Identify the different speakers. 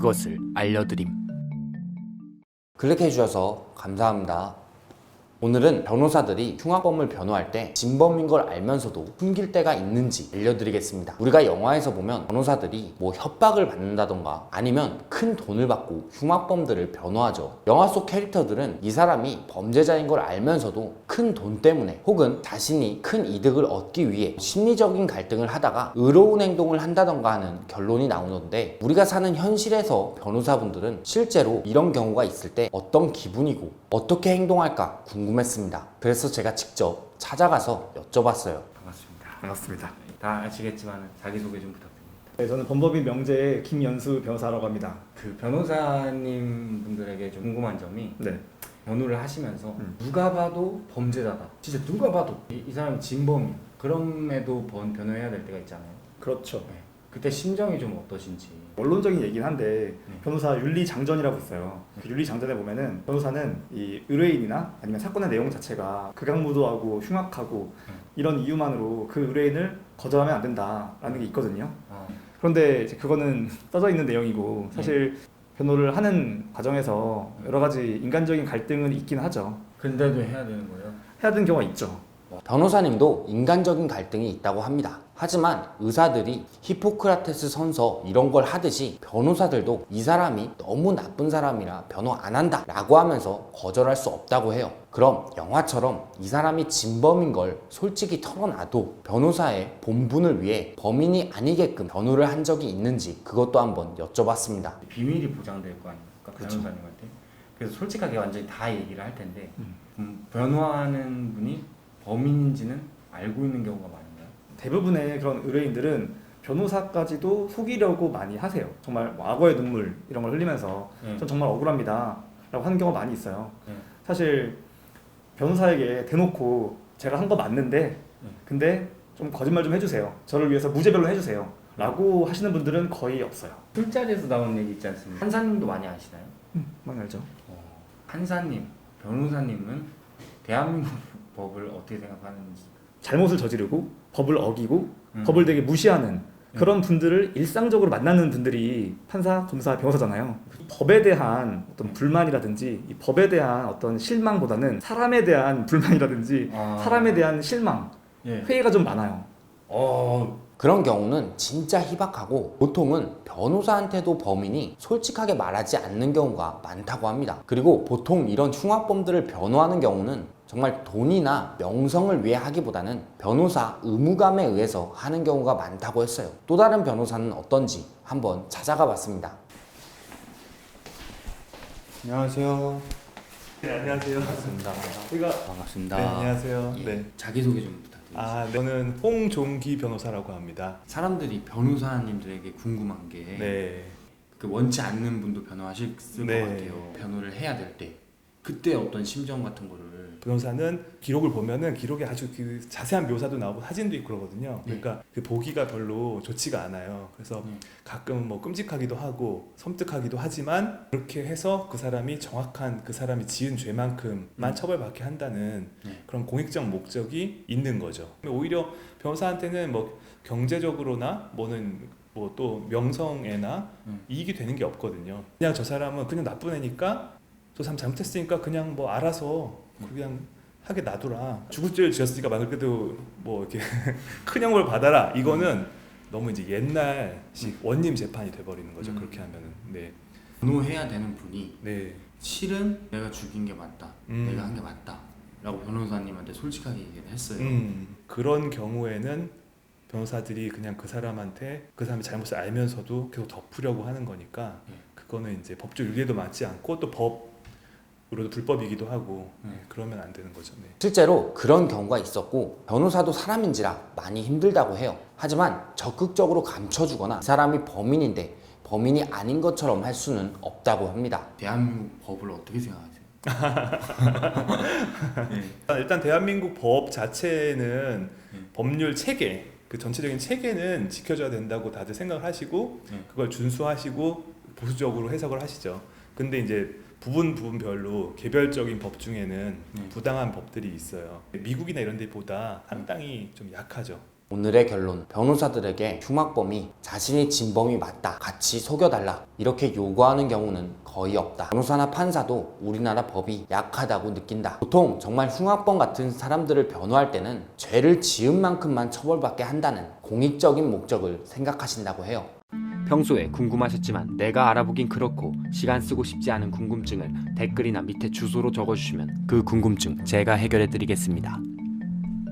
Speaker 1: 그것을 알려드림.
Speaker 2: 클릭해주셔서 감사합니다. 오늘은 변호사들이 흉악범을 변호할 때 진범인 걸 알면서도 숨길 때가 있는지 알려드리겠습니다. 우리가 영화에서 보면 변호사들이 협박을 받는다던가 아니면 큰 돈을 받고 흉악범들을 변호하죠. 영화 속 캐릭터들은 이 사람이 범죄자인 걸 알면서도 큰 돈 때문에 혹은 자신이 큰 이득을 얻기 위해 심리적인 갈등을 하다가 의로운 행동을 한다던가 하는 결론이 나오는데, 우리가 사는 현실에서 변호사분들은 실제로 이런 경우가 있을 때 어떤 기분이고 어떻게 행동할까 궁금했습니다. 그래서 제가 직접 찾아가서 여쭤봤어요.
Speaker 3: 반갑습니다. 다 아시겠지만 자기소개 좀 부탁드립니다.
Speaker 4: 네, 저는 범법인 명재의 김연수 변호사라고 합니다.
Speaker 3: 그 변호사님 분들에게 좀 궁금한 점이,
Speaker 4: 네.
Speaker 3: 변호를 하시면서 누가 봐도 범죄자다, 진짜 누가 봐도 이 사람이 진범이, 그럼에도 변호해야 될 때가 있잖아요.
Speaker 4: 그렇죠.
Speaker 3: 네. 그때 심정이 좀 어떠신지.
Speaker 4: 원론적인 얘기긴 한데 변호사 윤리장전이라고 있어요. 그 윤리장전에 보면은 변호사는 이 의뢰인이나 아니면 사건의 내용 자체가 극악무도하고 흉악하고 이런 이유만으로 그 의뢰인을 거절하면 안 된다라는 게 있거든요. 그런데 이제 그거는 써져 있는 내용이고, 사실 변호를 하는 과정에서 여러 가지 인간적인 갈등은 있긴 하죠.
Speaker 3: 근데도 해야 되는 거예요?
Speaker 4: 해야 되는 경우가 있죠.
Speaker 2: 변호사님도 인간적인 갈등이 있다고 합니다. 하지만 의사들이 히포크라테스 선서 이런 걸 하듯이 변호사들도 이 사람이 너무 나쁜 사람이라 변호 안 한다 라고 하면서 거절할 수 없다고 해요. 그럼 영화처럼 이 사람이 진범인 걸 솔직히 털어놔도 변호사의 본분을 위해 범인이 아니게끔 변호를 한 적이 있는지 그것도 한번 여쭤봤습니다.
Speaker 3: 비밀이 보장될 거 아닙니까?
Speaker 4: 그렇죠.
Speaker 3: 변호사님한테. 그래서 솔직하게 완전히 다 얘기를 할 텐데, 변호하는 분이 범인인지는 알고 있는 경우가 많은가요?
Speaker 4: 대부분의 그런 의뢰인들은 변호사까지도 속이려고 많이 하세요. 정말 악어의 눈물 이런 걸 흘리면서 전 정말 억울합니다 라고 하는 경우가 많이 있어요. 사실 변호사에게 대놓고 제가 한 거 맞는데 근데 좀 거짓말 좀 해주세요, 저를 위해서 무죄 변론 해주세요 라고 하시는 분들은 거의 없어요.
Speaker 3: 술자리에서 나오는 얘기 있지 않습니까? 판사님도 많이 아시나요?
Speaker 4: 많이 알죠.
Speaker 3: 판사님, 변호사님은 대한민국 법을 어떻게 생각하는지.
Speaker 4: 잘못을 저지르고 법을 어기고 법을 되게 무시하는 그런 분들을 일상적으로 만나는 분들이 판사, 검사, 변호사잖아요. 법에 대한 어떤 불만이라든지 이 법에 대한 어떤 실망보다는 사람에 대한 불만이라든지 사람에 대한 실망, 회의가 좀 많아요.
Speaker 2: 그런 경우는 진짜 희박하고, 보통은 변호사한테도 범인이 솔직하게 말하지 않는 경우가 많다고 합니다. 그리고 보통 이런 흉악범들을 변호하는 경우는 정말 돈이나 명성을 위해 하기보다는 변호사 의무감에 의해서 하는 경우가 많다고 했어요. 또 다른 변호사는 어떤지 한번 찾아가 봤습니다.
Speaker 5: 안녕하세요.
Speaker 4: 네, 안녕하세요.
Speaker 5: 반갑습니다.
Speaker 1: 반갑습니다.
Speaker 5: 네, 안녕하세요.
Speaker 1: 예,
Speaker 5: 네.
Speaker 3: 자기소개 좀 부탁드립니다.
Speaker 5: 저는 홍종기 변호사라고 합니다.
Speaker 3: 사람들이 변호사님들에게 궁금한 게,
Speaker 5: 네.
Speaker 3: 그 원치 않는 분도 변호하실
Speaker 5: 네.
Speaker 3: 것 같아요. 변호를 해야 될 때 그때 어떤 심정 같은 거를.
Speaker 5: 변호사는 기록을 보면은 기록에 아주 그 자세한 묘사도 나오고 사진도 있고 그러거든요. 그러니까 그 보기가 별로 좋지가 않아요. 그래서 가끔 끔찍하기도 하고 섬뜩하기도 하지만, 그렇게 해서 그 사람이 정확한 그 사람이 지은 죄만큼만 처벌받게 한다는 그런 공익적 목적이 있는 거죠. 오히려 변호사한테는 경제적으로나 또 명성에나 이익이 되는 게 없거든요. 그냥 저 사람은 그냥 나쁜 애니까, 저 사람 잘못했으니까 그냥 알아서 그냥 하게 놔두라. 죽을 죄를 지었으니까 그래도 이렇게 큰 형벌 받아라. 이거는 너무 이제 옛날식 원님 재판이 돼버리는 거죠. 그렇게 하면은. 네.
Speaker 3: 변호해야 되는 분이
Speaker 5: 네.
Speaker 3: 실은 내가 죽인 게 맞다, 내가 한 게 맞다 라고 변호사님한테 솔직하게 얘기를 했어요.
Speaker 5: 그런 경우에는 변호사들이 그냥 그 사람한테 그 사람의 잘못을 알면서도 계속 덮으려고 하는 거니까, 그거는 이제 법적 윤리에도 맞지 않고 또 법으로도 불법이기도 하고, 그러면 안 되는 거죠. 네.
Speaker 2: 실제로 그런 경우가 있었고, 변호사도 사람인지라 많이 힘들다고 해요. 하지만 적극적으로 감춰주거나 이 사람이 범인인데 범인이 아닌 것처럼 할 수는 없다고 합니다.
Speaker 3: 대한민국 법을 어떻게 생각하세요?
Speaker 5: 일단 대한민국 법 자체는 법률 체계, 그 전체적인 체계는 지켜줘야 된다고 다들 생각을 하시고 그걸 준수하시고 보수적으로 해석을 하시죠. 근데 이제 부분별로 개별적인 법 중에는 부당한 법들이 있어요. 미국이나 이런 데보다 상당히 좀 약하죠.
Speaker 2: 오늘의 결론, 변호사들에게 흉악범이 자신이 진범이 맞다, 같이 속여달라 이렇게 요구하는 경우는 거의 없다. 변호사나 판사도 우리나라 법이 약하다고 느낀다. 보통 정말 흉악범 같은 사람들을 변호할 때는 죄를 지은 만큼만 처벌받게 한다는 공익적인 목적을 생각하신다고 해요.
Speaker 1: 평소에 궁금하셨지만 내가 알아보긴 그렇고 시간 쓰고 싶지 않은 궁금증을 댓글이나 밑에 주소로 적어주시면 그 궁금증 제가 해결해 드리겠습니다.